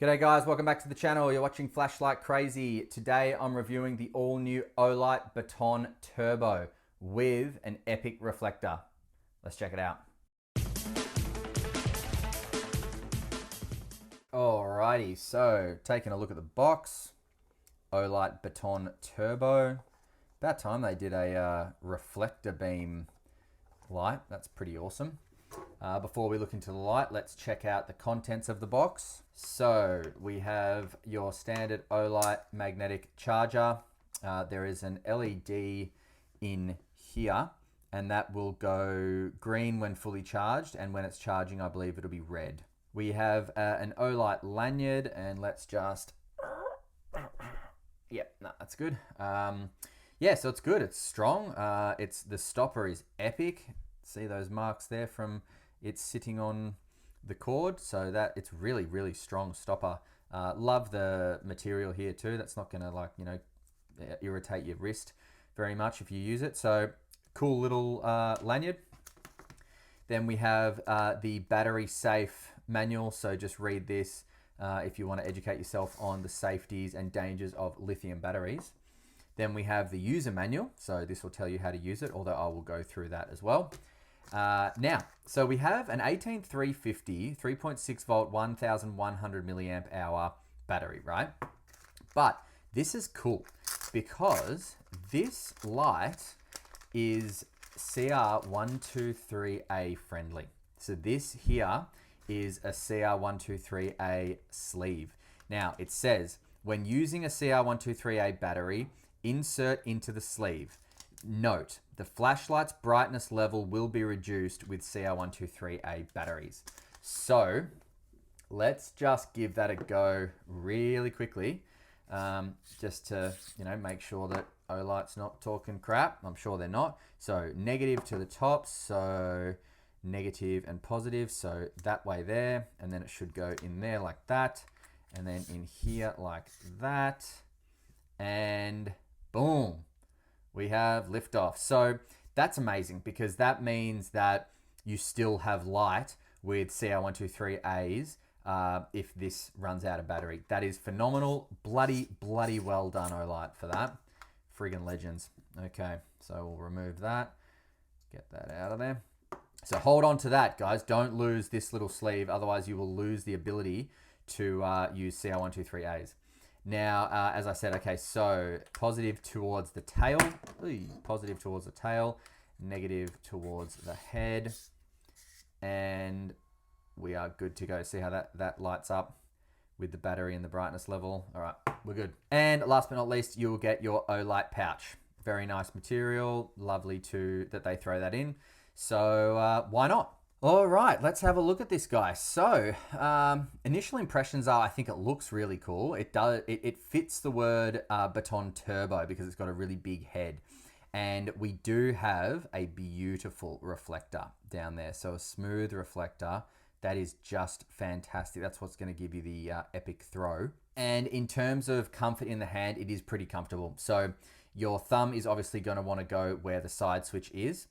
G'day guys, welcome back to the channel. You're watching Flashlight Crazy. Today I'm reviewing the all-new Olight Baton Turbo with an epic reflector. Let's check it out. Alrighty, so taking a look at the box, Olight Baton Turbo. About time they did a reflector beam light. That's pretty awesome. Before we look into the light, let's check out the contents of the box. So we have your standard Olight magnetic charger. There is an LED in here, and that will go green when fully charged, and when it's charging, I believe it'll be red. We have an Olight lanyard, and let's just... Yep, no, that's good. Yeah, so it's good. It's strong. The stopper is epic. See those marks there from it's sitting on the cord, so that it's really strong stopper. Love the material here too. That's not gonna irritate your wrist very much if you use it. So cool little lanyard. Then we have the battery safe manual, so just read this if you want to educate yourself on the safeties and dangers of lithium batteries. Then we have the user manual, so this will tell you how to use it, although I will go through that as well. Now, so we have an 18350 3.6 volt 1100 milliamp hour battery, right? But this is cool because this light is CR123A friendly. So this here is a CR123A sleeve. Now it says when using a CR123A battery, insert into the sleeve. Note, the flashlight's brightness level will be reduced with CR123A batteries. So let's just give that a go really quickly, just to make sure that Olight's not talking crap. I'm sure they're not. So negative to the top, so negative and positive, so that way there, and then it should go in there like that, and then in here like that, and boom. We have liftoff. So that's amazing because that means that you still have light with CR123As if this runs out of battery. That is phenomenal. Bloody well done, Olight, for that. Friggin' legends. Okay, so we'll remove that. Get that out of there. So hold on to that, guys. Don't lose this little sleeve. Otherwise, you will lose the ability to use CR123As. Now, as I said, okay, so positive towards the tail, positive towards the tail, negative towards the head, and we are good to go. See how that lights up with the battery and the brightness level. All right, we're good. And last but not least, you'll get your Olight pouch. Very nice material, lovely that they throw that in. So why not? All right, let's have a look at this guy. So, initial impressions are, I think it looks really cool. It fits the word Baton Turbo because it's got a really big head. And we do have a beautiful reflector down there. So a smooth reflector, that is just fantastic. That's what's gonna give you the epic throw. And in terms of comfort in the hand, it is pretty comfortable. So your thumb is obviously gonna wanna go where the side switch is.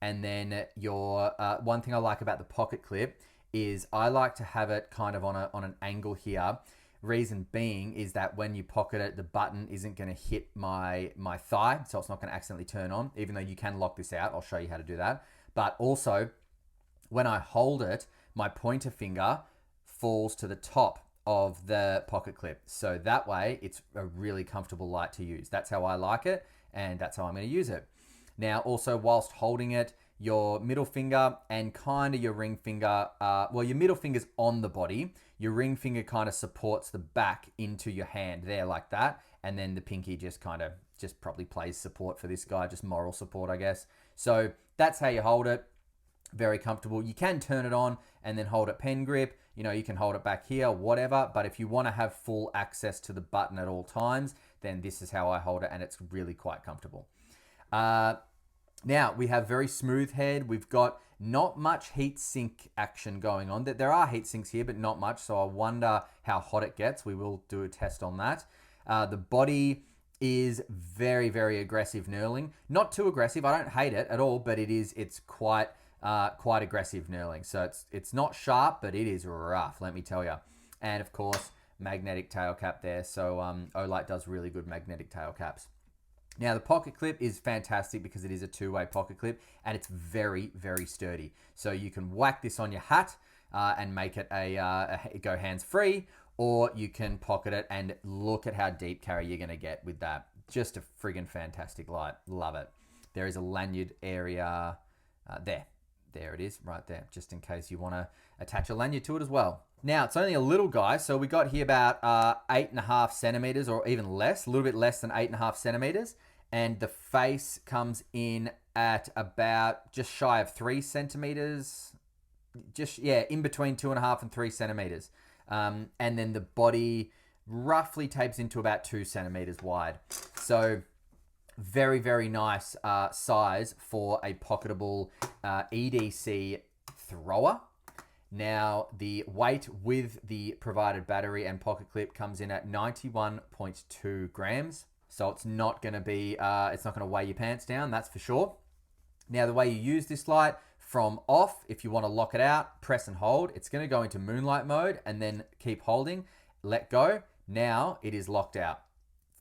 And then your one thing I like about the pocket clip is I like to have it kind of on an angle here. Reason being is that when you pocket it, the button isn't going to hit my thigh, so it's not going to accidentally turn on, even though you can lock this out. I'll show you how to do that. But also, when I hold it, my pointer finger falls to the top of the pocket clip. So that way, it's a really comfortable light to use. That's how I like it, and that's how I'm going to use it. Now, also, whilst holding it, your middle finger and kind of your ring finger, well, your middle finger's on the body. Your ring finger kind of supports the back into your hand there like that. And then the pinky just probably plays support for this guy, just moral support, I guess. So that's how you hold it. Very comfortable. You can turn it on and then hold it pen grip. You can hold it back here, whatever. But if you want to have full access to the button at all times, then this is how I hold it, and it's really quite comfortable. Now, we have very smooth head. We've got not much heat sink action going on. There are heat sinks here, but not much, so I wonder how hot it gets. We will do a test on that. The body is very aggressive knurling. Not too aggressive. I don't hate it at all, but it's quite aggressive knurling. So it's not sharp, but it is rough, let me tell you. And of course, magnetic tail cap there. So Olight does really good magnetic tail caps. Now the pocket clip is fantastic because it is a two-way pocket clip and it's very, very sturdy. So you can whack this on your hat and make it go hands-free, or you can pocket it and look at how deep carry you're gonna get with that. Just a friggin' fantastic light, love it. There is a lanyard area there. There it is, right there, just in case you wanna attach a lanyard to it as well. Now, it's only a little guy, so we got here about 8.5 centimeters or even less, a little bit less than 8.5 centimeters. And the face comes in at about just shy of 3 centimeters. Just, yeah, in between 2.5 and 3 centimeters. And then the body roughly tapers into about 2 centimeters wide. So very, very nice size for a pocketable EDC thrower. Now, the weight with the provided battery and pocket clip comes in at 91.2 grams. So it's not going to be, it's not going to weigh your pants down, that's for sure. Now, the way you use this light, from off, if you want to lock it out, press and hold. It's going to go into moonlight mode and then keep holding, let go. Now it is locked out.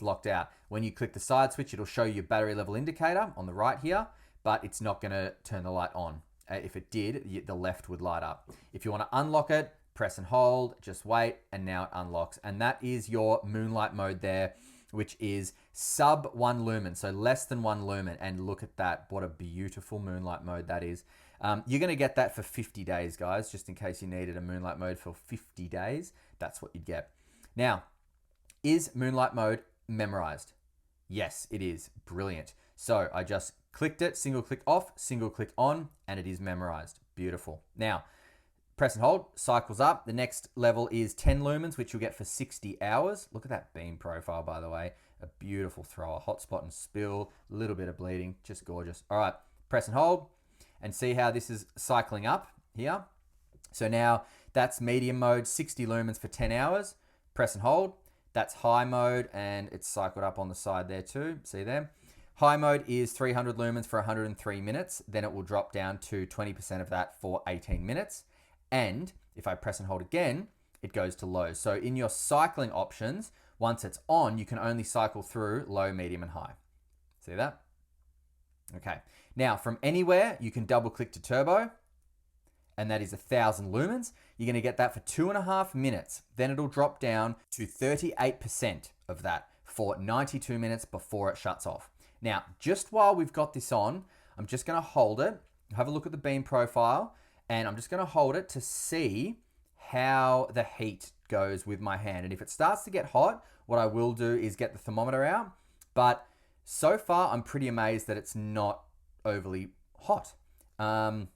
Locked out. When you click the side switch, it'll show you your battery level indicator on the right here, but it's not going to turn the light on. If it did, the left would light up. If you want to unlock it, press and hold, just wait, and now it unlocks. And that is your moonlight mode there, which is sub 1 lumen, so less than 1 lumen. And look at that, what a beautiful moonlight mode that is. You're going to get that for 50 days, guys, just in case you needed a moonlight mode for 50 days. That's what you'd get. Now, is moonlight mode memorized? Yes, it is. Brilliant. So I just clicked it, single click off, single click on, and it is memorized. Beautiful. Now, press and hold, cycles up. The next level is 10 lumens, which you'll get for 60 hours. Look at that beam profile, by the way. A beautiful thrower, hot spot and spill, a little bit of bleeding, just gorgeous. All right, press and hold, and see how this is cycling up here. So now that's medium mode, 60 lumens for 10 hours. Press and hold. That's high mode, and it's cycled up on the side there too. See there? High mode is 300 lumens for 103 minutes. Then it will drop down to 20% of that for 18 minutes. And if I press and hold again, it goes to low. So in your cycling options, once it's on, you can only cycle through low, medium, and high. See that? Okay. Now, from anywhere, you can double click to turbo, and that is 1,000 lumens. You're going to get that for 2.5 minutes. Then it'll drop down to 38% of that for 92 minutes before it shuts off. Now, just while we've got this on, I'm just going to hold it, have a look at the beam profile, and I'm just going to hold it to see how the heat goes with my hand. And if it starts to get hot, what I will do is get the thermometer out. But so far, I'm pretty amazed that it's not overly hot. I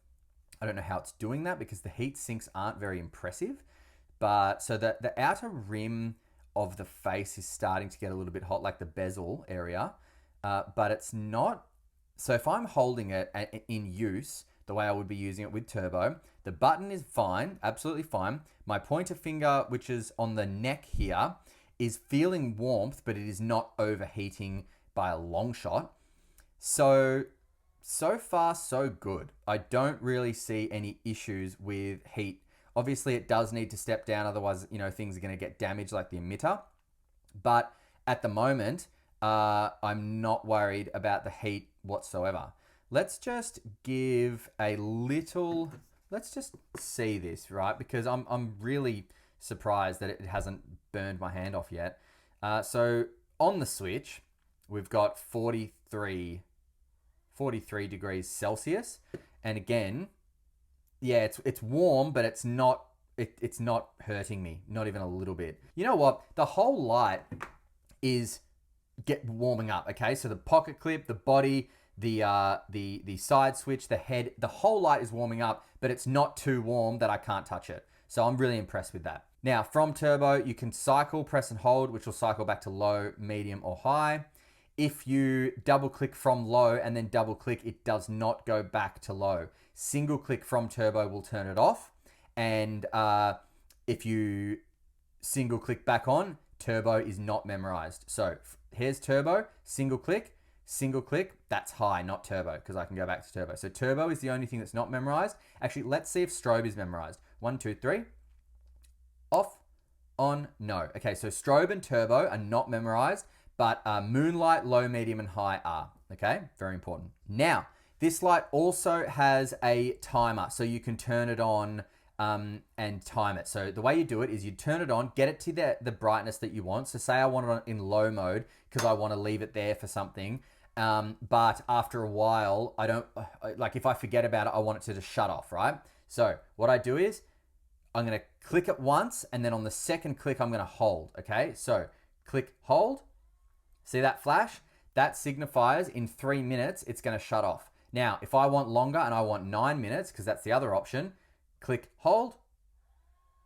don't know how it's doing that because the heat sinks aren't very impressive. But so the outer rim of the face is starting to get a little bit hot, like the bezel area. But it's not. So if I'm holding it in use, the way I would be using it with turbo, the button is fine, absolutely fine. My pointer finger, which is on the neck here, is feeling warmth, but it is not overheating by a long shot. So far, so good. I don't really see any issues with heat. Obviously, it does need to step down, otherwise, things are going to get damaged like the emitter. But at the moment, I'm not worried about the heat whatsoever. Let's just give a little, let's just see this, right? Because I'm really surprised that it hasn't burned my hand off yet. So on the switch, we've got 43 degrees Celsius. And again, yeah, it's warm, but it's not hurting me, not even a little bit. You know what? The whole light is warming up, okay? So the pocket clip, the body, the side switch, the head, the whole light is warming up, but it's not too warm that I can't touch it. So I'm really impressed with that. Now, from turbo, you can cycle, press and hold, which will cycle back to low, medium, or high. If you double click from low and then double click, it does not go back to low. Single click from turbo will turn it off. And if you single click back on, turbo is not memorized. So here's turbo, single click, that's high, not turbo, because I can go back to turbo. So turbo is the only thing that's not memorized. Actually, let's see if strobe is memorized. 1, 2, 3. Off, On? No. Okay, so strobe and turbo are not memorized, but moonlight, low, medium, and high are. Okay, very important. Now, this light also has a timer, so you can turn it on and time it. So the way you do it is you turn it on, get it to the brightness that you want. So say I want it on in low mode because I want to leave it there for something. But after a while, I don't, like if I forget about it, I want it to just shut off, right? So what I do is I'm going to click it once, and then on the second click, I'm going to hold, okay? So click, hold. See that flash? That signifies in 3 minutes, it's going to shut off. Now, if I want longer and I want 9 minutes, because that's the other option, click, hold,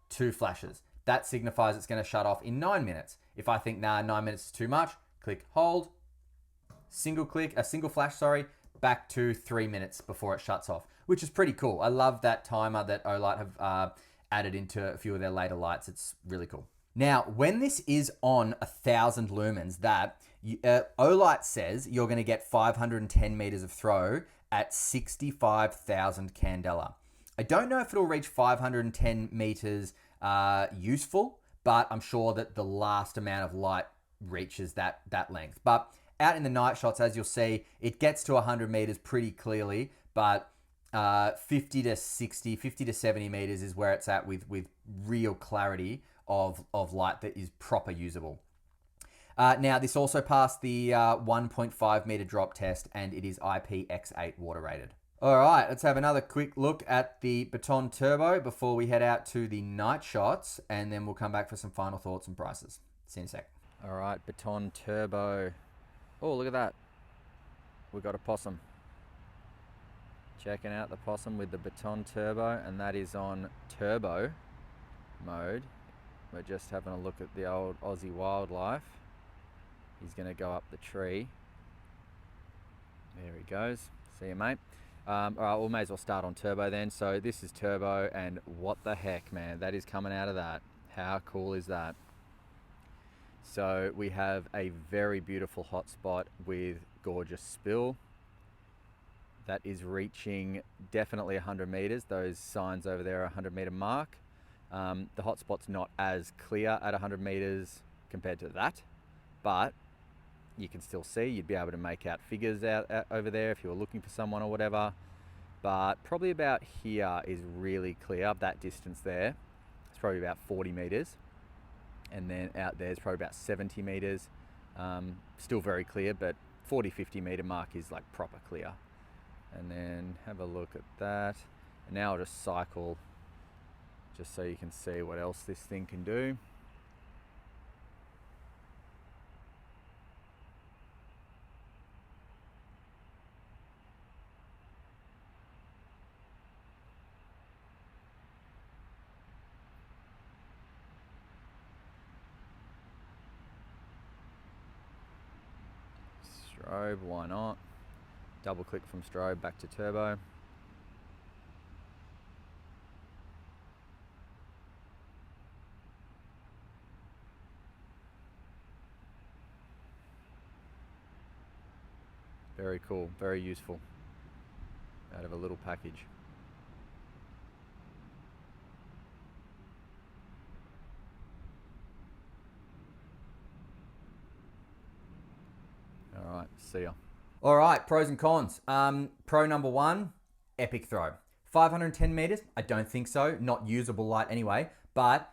2 flashes. That signifies it's going to shut off in 9 minutes. If I think, nah, 9 minutes is too much, click, hold, single flash, back to 3 minutes before it shuts off, which is pretty cool. I love that timer that Olight have added into a few of their later lights. It's really cool. Now, when this is on 1,000 lumens, Olight says you're going to get 510 meters of throw at 65,000 candela. I don't know if it'll reach 510 meters useful, but I'm sure that the last amount of light reaches that length. But out in the night shots, as you'll see, it gets to 100 meters pretty clearly, but 50 to 70 meters is where it's at with real clarity of light that is proper usable. Now, this also passed the 1.5 meter drop test, and it is IPX8 water rated. All right, let's have another quick look at the Baton Turbo before we head out to the night shots, and then we'll come back for some final thoughts and prices. See you in a sec. All right, Baton Turbo. Oh, look at that. We've got a possum. Checking out the possum with the Baton Turbo, and that is on turbo mode. We're just having a look at the old Aussie wildlife. He's going to go up the tree. There he goes. See you, mate. All right, we may as well start on turbo then. So this is turbo, and what the heck, man, that is coming out of that. How cool is that? So we have a very beautiful hotspot with gorgeous spill. That is reaching definitely 100 meters. Those signs over there are 100 meter mark. The hotspot's not as clear at 100 meters compared to that, but you can still see, you'd be able to make out figures out over there if you were looking for someone or whatever. But probably about here is really clear. That distance there, it's probably about 40 meters. And then out there is probably about 70 meters. Still very clear, but 40-50 meter mark is like proper clear. And then have a look at that. And now I'll just cycle just so you can see what else this thing can do. Strobe, why not? Double click from strobe back to turbo. Very cool, very useful out of a little package. All right, see ya. All right, pros and cons. Pro number one, epic throw. 510 meters, I don't think so. Not usable light anyway, but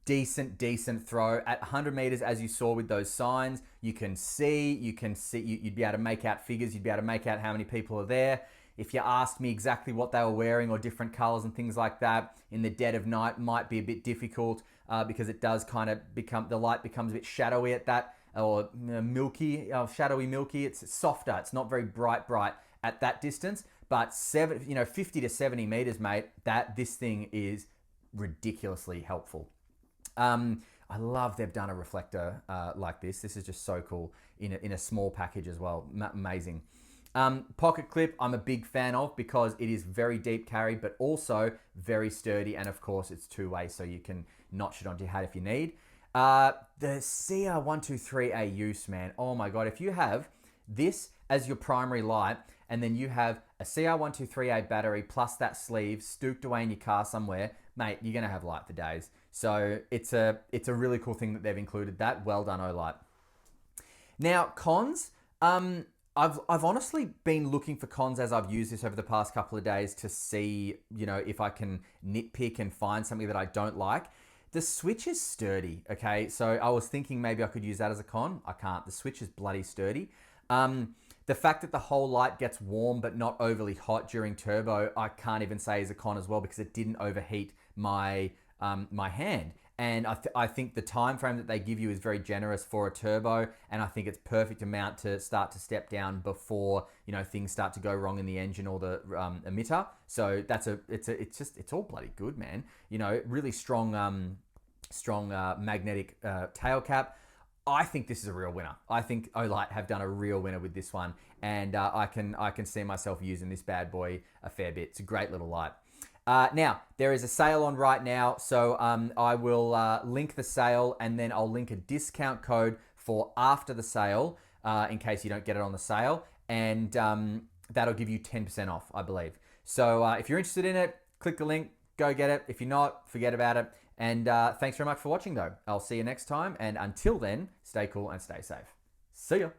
decent throw. At 100 meters, as you saw with those signs, you'd be able to make out figures, you'd be able to make out how many people are there. If you asked me exactly what they were wearing or different colors and things like that in the dead of night, might be a bit difficult because it does kind of the light becomes a bit shadowy at that, or milky, shadowy milky. It's softer. It's not very bright at that distance. But 50 to 70 meters, mate, this thing is ridiculously helpful. I love they've done a reflector like this. This is just so cool in a small package as well. Amazing. Pocket clip, I'm a big fan of because it is very deep carry, but also very sturdy. And of course, it's two-way, so you can notch it onto your hat if you need. The CR123A use, man. Oh my God. If you have this as your primary light, and then you have a CR123A battery plus that sleeve stooked away in your car somewhere, mate, you're going to have light for days. So it's a really cool thing that they've included that. Well done, Olight. Now, cons. I've honestly been looking for cons as I've used this over the past couple of days to see, if I can nitpick and find something that I don't like. The switch is sturdy, okay? So I was thinking maybe I could use that as a con. I can't. The switch is bloody sturdy. The fact that the whole light gets warm but not overly hot during turbo, I can't even say is a con as well because it didn't overheat my my hand. And I think the time frame that they give you is very generous for a turbo, and I think it's perfect amount to start to step down before things start to go wrong in the engine or the emitter. So it's all bloody good, man. Really strong magnetic tail cap. I think this is a real winner. I think Olight have done a real winner with this one, and I can see myself using this bad boy a fair bit. It's a great little light. Now, there is a sale on right now, so I will link the sale, and then I'll link a discount code for after the sale in case you don't get it on the sale, and that'll give you 10% off, I believe. So if you're interested in it, click the link, go get it. If you're not, forget about it. And thanks very much for watching, though. I'll see you next time, and until then, stay cool and stay safe. See ya.